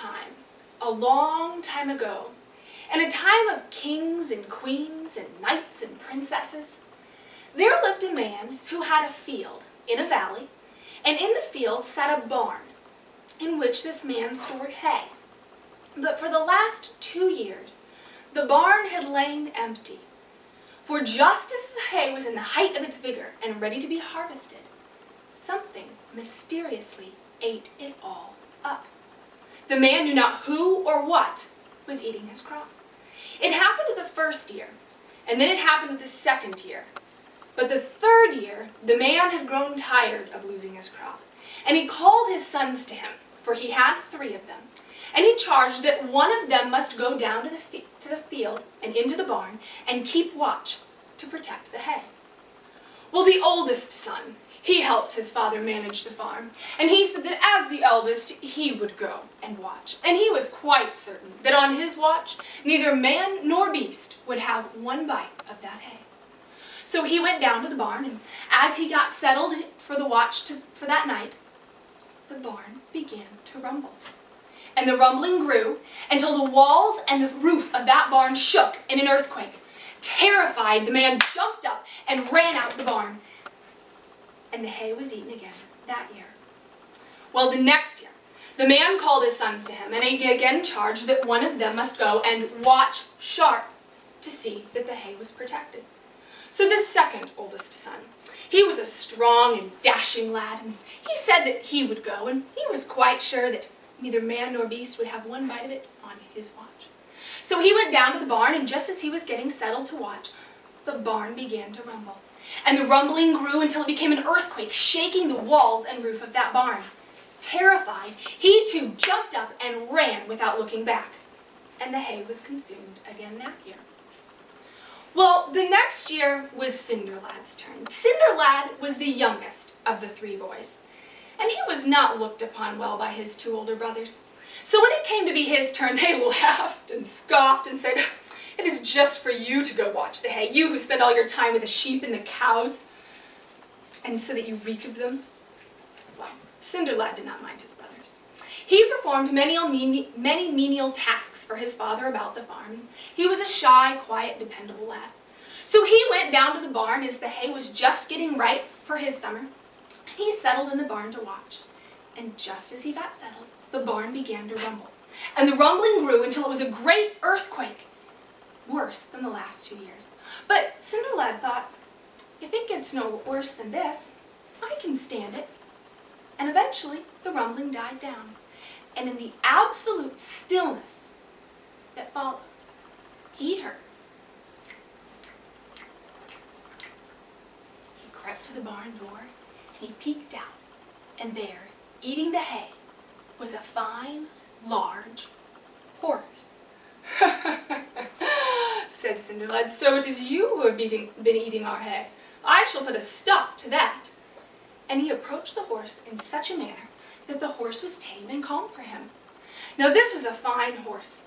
time, a long time ago, in a time of kings and queens and knights and princesses, there lived a man who had a field in a valley, and in the field sat a barn in which this man stored hay. But for the last 2 years, the barn had lain empty, for just as the hay was in the height of its vigor and ready to be harvested, something mysteriously ate it all up. The man knew not who or what was eating his crop. It happened the first year, and then it happened the second year. But the third year, the man had grown tired of losing his crop, and he called his sons to him, for he had 3 of them, and he charged that one of them must go down to the field and into the barn and keep watch to protect the hay. Well, the oldest son, he helped his father manage the farm, and he said that as the eldest, he would go and watch. And he was quite certain that on his watch, neither man nor beast would have one bite of that hay. So he went down to the barn, and as he got settled for the watch for that night, the barn began to rumble. And the rumbling grew until the walls and the roof of that barn shook in an earthquake. Terrified, the man jumped up and ran out the barn. And the hay was eaten again that year. Well, the next year, the man called his sons to him, and he again charged that one of them must go and watch sharp to see that the hay was protected. So the second oldest son, he was a strong and dashing lad, and he said that he would go, and he was quite sure that neither man nor beast would have one bite of it on his watch. So he went down to the barn, and just as he was getting settled to watch, the barn began to rumble. And the rumbling grew until it became an earthquake, shaking the walls and roof of that barn. Terrified, he too jumped up and ran without looking back. And the hay was consumed again that year. Well, the next year was Cinderlad's turn. Cinderlad was the youngest of the 3 boys, and he was not looked upon well by his 2 older brothers. So when it came to be his turn, they laughed and scoffed and said, "It is just for you to go watch the hay, you who spend all your time with the sheep and the cows, and so that you reek of them." Well, Cinderlad did not mind his brothers. He performed many menial tasks for his father about the farm. He was a shy, quiet, dependable lad. So he went down to the barn as the hay was just getting ripe for his summer, and he settled in the barn to watch. And just as he got settled, the barn began to rumble. And the rumbling grew until it was a great earthquake, worse than the last 2 years. But Cinderlad thought, if it gets no worse than this, I can stand it. And eventually, the rumbling died down. And in the absolute stillness that followed, he heard. He crept to the barn door, and he peeked out. And there, eating the hay, was a fine, large horse. Said Cinderlad, "So it is you who have been eating our hay. I shall put a stop to that." And he approached the horse in such a manner that the horse was tame and calm for him. Now this was a fine horse.